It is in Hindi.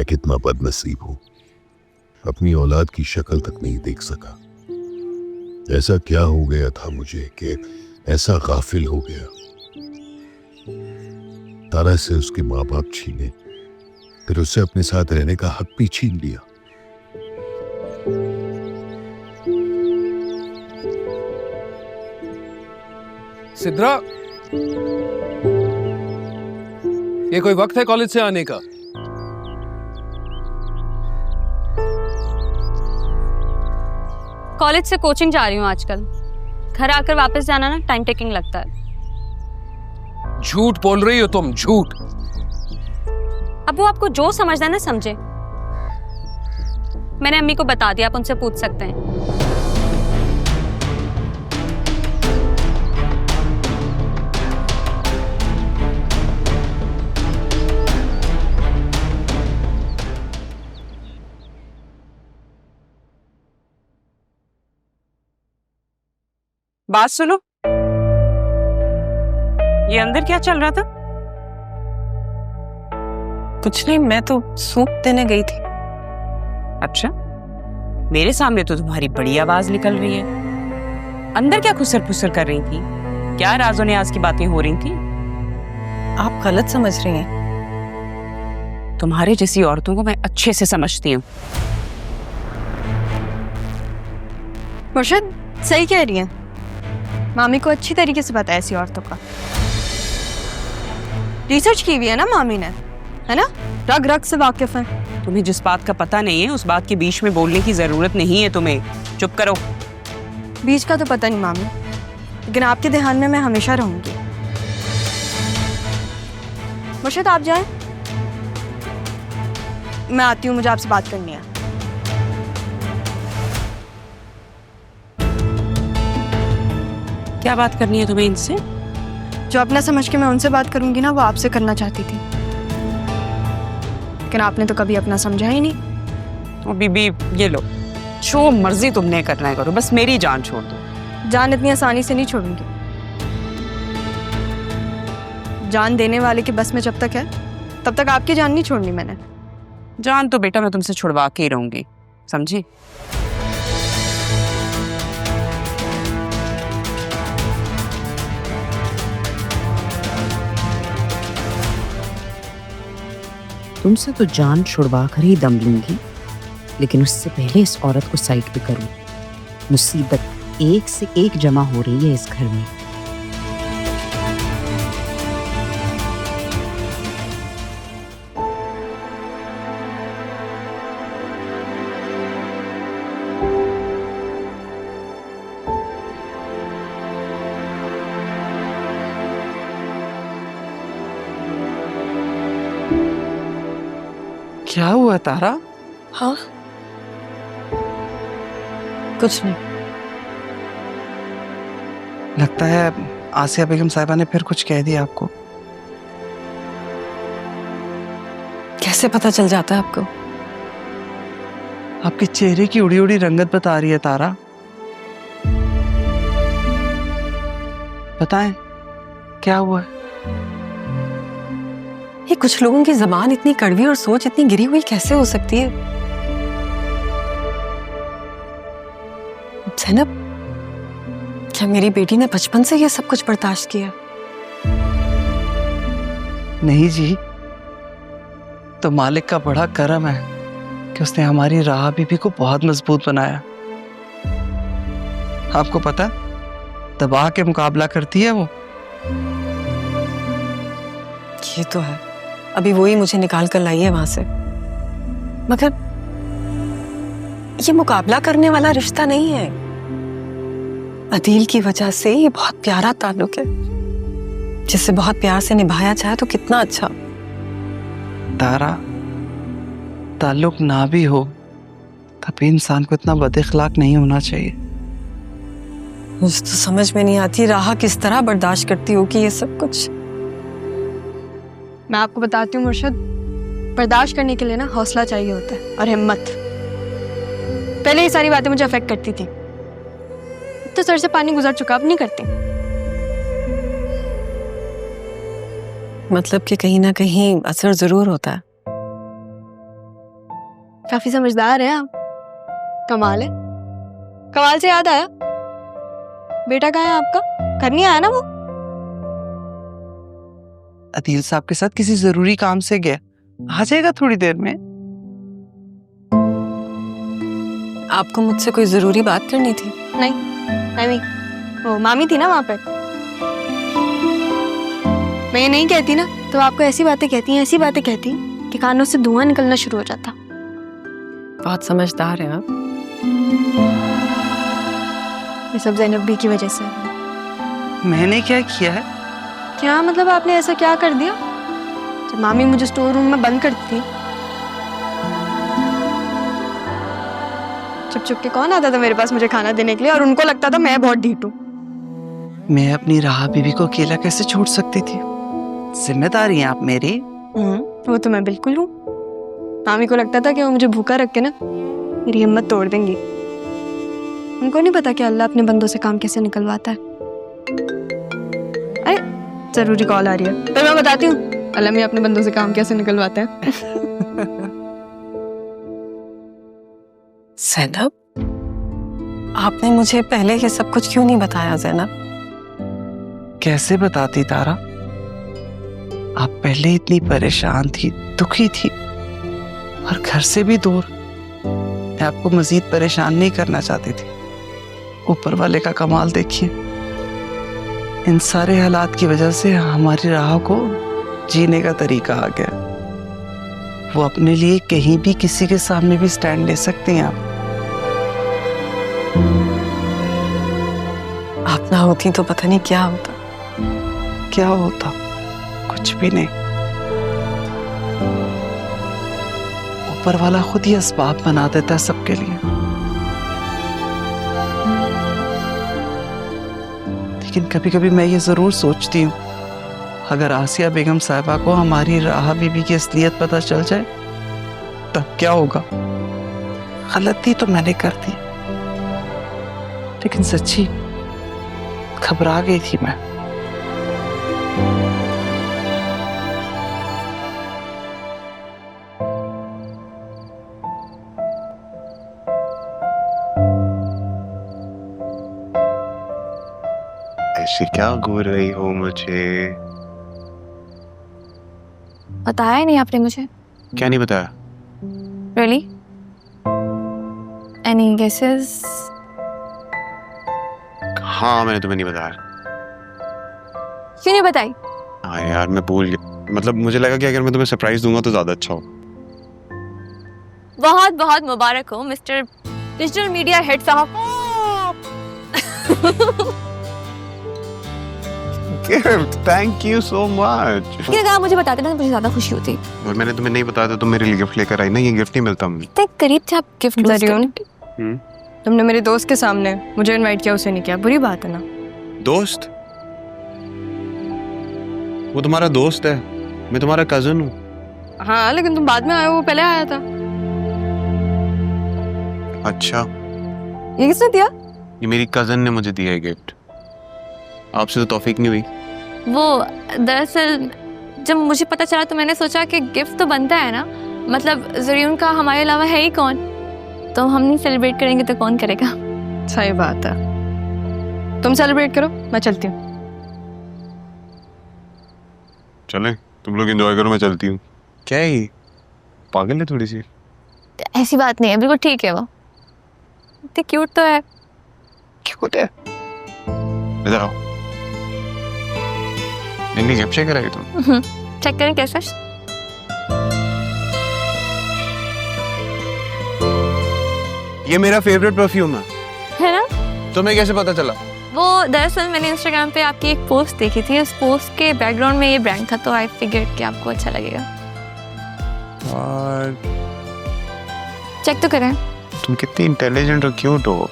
मैं कितना बदनसीब हूं, अपनी औलाद की शक्ल तक नहीं देख सका। ऐसा क्या हो गया था मुझे कि ऐसा गाफिल हो गया। तारा से उसके माँ बाप छीने, फिर उससे अपने साथ रहने का हक भी छीन लिया। सिद्रा, ये कोई वक्त है कॉलेज से आने का? कॉलेज से कोचिंग जा रही हूँ आजकल। घर आकर वापस जाना ना टाइम टेकिंग लगता है। झूठ बोल रही हो तुम, झूठ। अब वो आपको जो समझना है ना समझे। मैंने अम्मी को बता दिया, आप उनसे पूछ सकते हैं। बात सुनो, ये अंदर क्या चल रहा था? कुछ नहीं, मैं तो सूप देने गई थी। अच्छा, मेरे सामने तो तुम्हारी बड़ी आवाज निकल रही है। अंदर क्या खुसर फुसर कर रही थी? क्या राजो ने आज की बातें हो रही थी? आप गलत समझ रही हैं। तुम्हारे जैसी औरतों को मैं अच्छे से समझती हूँ। मुर्शिद सही कह रही है, मामी को अच्छी तरीके से पता है ऐसी औरतों का। रिसर्च की हुई है ना मामी ने, है ना, रग रग से वाकिफ है। तुम्हें जिस बात का पता नहीं है उस बात के बीच में बोलने की जरूरत नहीं है तुम्हें। चुप करो। बीच का तो पता नहीं मामी, लेकिन आपके ध्यान में मैं हमेशा रहूंगी। मुर्शिद आप जाएं, मैं आती हूँ, मुझे आपसे बात करनी है। क्या बात करनी है तुम्हें इनसे? जो अपना समझ के मैं उनसे बात करूंगी ना, वो आपसे करना चाहती थी, लेकिन आपने तो कभी अपना समझा ही नहीं। ओ बीबी, ये लो, जो मर्जी तुमने करना है करो, बस मेरी जान छोड़ दो। जान इतनी आसानी से नहीं छोड़ूंगी। जान देने वाले के बस में जब तक है तब तक आपकी जान नहीं छोड़नी मैंने। जान तो बेटा मैं तुमसे छुड़वा के ही रहूंगी, समझी? तुमसे तो जान छुड़वा कर ही दम लूंगी, लेकिन उससे पहले इस औरत को साइड पे करूं। मुसीबत एक से एक जमा हो रही है इस घर में। क्या हुआ तारा? हाँ, कुछ नहीं। लगता है आसिया बेगम साहिबा ने फिर कुछ कह दिया आपको। कैसे पता चल जाता है आपको? आपके चेहरे की उड़ी उड़ी रंगत बता रही है तारा। बताएं क्या हुआ है? ये कुछ लोगों की जबान इतनी कड़वी और सोच इतनी गिरी हुई कैसे हो सकती है? ज़ैनब, क्या मेरी बेटी ने बचपन से ये सब कुछ बर्दाश्त किया? नहीं जी, तो मालिक का बड़ा करम है कि उसने हमारी राह बीबी को बहुत मजबूत बनाया। आपको पता, दबा के मुकाबला करती है वो। ये तो है, अभी वही मुझे निकाल कर लाई है वहां से। मगर ये मुकाबला करने वाला रिश्ता नहीं है। अदील की वजह से ये बहुत प्यारा ताल्लुक है, जिसे बहुत प्यार से निभाया जाए तो कितना अच्छा। तारा, ताल्लुक ना भी हो तब भी इंसान को इतना बदइखलाक नहीं होना चाहिए। मुझे तो समझ में नहीं आती राह किस तरह बर्दाश्त करती होगी ये सब कुछ। मैं आपको बताती हूँ मुर्शिद, बर्दाश्त करने के लिए ना हौसला चाहिए होता है और हिम्मत। पहले ये सारी बातें मुझे अफेक्ट करती थी, अब तो सर से पानी गुजर चुका, अब नहीं करती। मतलब कि कहीं ना कहीं असर जरूर होता है। काफी समझदार है आप। कमाल है। कमाल से याद आया, बेटा कहाँ है आपका? घर नहीं आया ना वो? अदील साहब के साथ किसी जरूरी काम से गया, आ जाएगा थोड़ी देर में। आपको मुझसे कोई जरूरी बात करनी थी? नहीं, वो मामी थी ना वहां पे। मैं ये नहीं कहती ना तो आपको ऐसी बातें कहती कि कानों से धुआं निकलना शुरू हो जाता। बहुत समझदार है आप। ये सब ज़ैनब बी की वजह से। मैंने क्या किया है? क्या मतलब आपने ऐसा क्या कर दिया? जब मामी मुझे स्टोर रूम में बंद करती थी, चुप के कौन आता था मेरे पास मुझे खाना देने के लिए, और उनको लगता था मैं बहुत ढीठ हूँ। मैं अपनी राह बीबी को अकेला कैसे छोड़ सकती थी? जिम्मेदारी है आप मेरी। वो तो मैं बिल्कुल हूँ। मामी को लगता था कि वो मुझे भूखा रख के ना मेरी हिम्मत तोड़ देंगी। उनको नहीं पता कि अल्लाह अपने बंदों से काम कैसे निकलवाता है। अरे जरूरी कॉल आ रही है, फिर मैं बताती हूँ अल्लाह में अपने बंदों से काम कैसे निकलवाता है। ज़ैनब, आपने मुझे पहले ये सब कुछ क्यों नहीं बताया ज़ैनब? कैसे बताती तारा? आप पहले इतनी परेशान थी, दुखी थी, और घर से भी दूर। मैं आपको मजीद परेशान नहीं करना चाहती थी। ऊपर वाले का कमाल देखिए, इन सारे हालात की वजह से हमारी राह को जीने का तरीका आ गया। वो अपने लिए कहीं भी किसी के सामने भी स्टैंड ले सकते हैं। आप ना होती तो पता नहीं क्या होता। क्या होता? कुछ भी नहीं। ऊपर वाला खुद ही असबाब बना देता है सबके लिए। लेकिन कभी कभी मैं ये जरूर सोचती हूँ, अगर आसिया बेगम साहिबा को हमारी राह बीबी की असलियत पता चल जाए तब क्या होगा? गलती तो मैंने कर दी, लेकिन सच्ची घबरा गई थी मैं। ऐसे क्या घूर रही हो मुझे? बताया ही नहीं आपने मुझे। क्या नहीं बताया? Really? Any guesses? हाँ, मैंने तुम्हें नहीं बताया। क्यों नहीं बताई? हाँ यार, मैं भूल गया। मतलब मुझे लगा कि अगर मैं तुम्हें सरप्राइज दूंगा तो ज्यादा अच्छा हो। बहुत बहुत मुबारक हो मिस्टर डिजिटल मीडिया हेड साहब। Thank you so much. लेकिन अगर आप मुझे बताते ना तो मुझे ज्यादा खुशी होती। और मैंने तुम्हें नहीं बताया तो तुम मेरे लिए गिफ्ट लेकर आई ना। ये गिफ्ट नहीं मिलता मुझे। इतने करीब थे आप गिफ्ट जरियून, हम्म? तुमने मेरे दोस्त के सामने मुझे इनवाइट किया, उसे नहीं किया, बुरी बात है ना? दोस्त? वो तुम्हारा दोस्त है, मैं तुम्हारा कजन हूँ। हाँ लेकिन तुम बाद में आए हो, वो पहले आया था। अच्छा, ये किसने दिया? ये मेरी कजन ने मुझे दिया है गिफ्ट। आपसे तो तौफीक नहीं हुई। वो दरअसल जब मुझे पता चला तो मैंने सोचा कि गिफ्ट तो बनता है ना, मतलब जरियून का हमारे अलावा है ही कौन, तो हम नहीं सेलिब्रेट करेंगे तो कौन करेगा। सही बात है, तुम सेलिब्रेट करो, मैं चलती हूँ। चलें, तुम लोग एंजॉय करो, मैं चलती हूँ। क्या है ये? पागल है थोड़ी सी। ऐसी बात नहीं है, बिल्कुल ठीक है। वो इतनी क्यूट तो है। क्यूट है? इधर आओ। इनकी गिफ्ट चेक कराई तुम? चेक करें कैसा। ये मेरा फेवरेट परफ्यूम है ना? तुम्हें कैसे पता चला? वो दरअसल मैंने इंस्टाग्राम पे आपकी एक पोस्ट देखी थी, उस पोस्ट के बैकग्राउंड में ये ब्रांड था, तो आई फिगर्ड कि आपको अच्छा लगेगा। और चेक तो करें। तुम कितनी इंटेलिजेंट और क्यूट हो।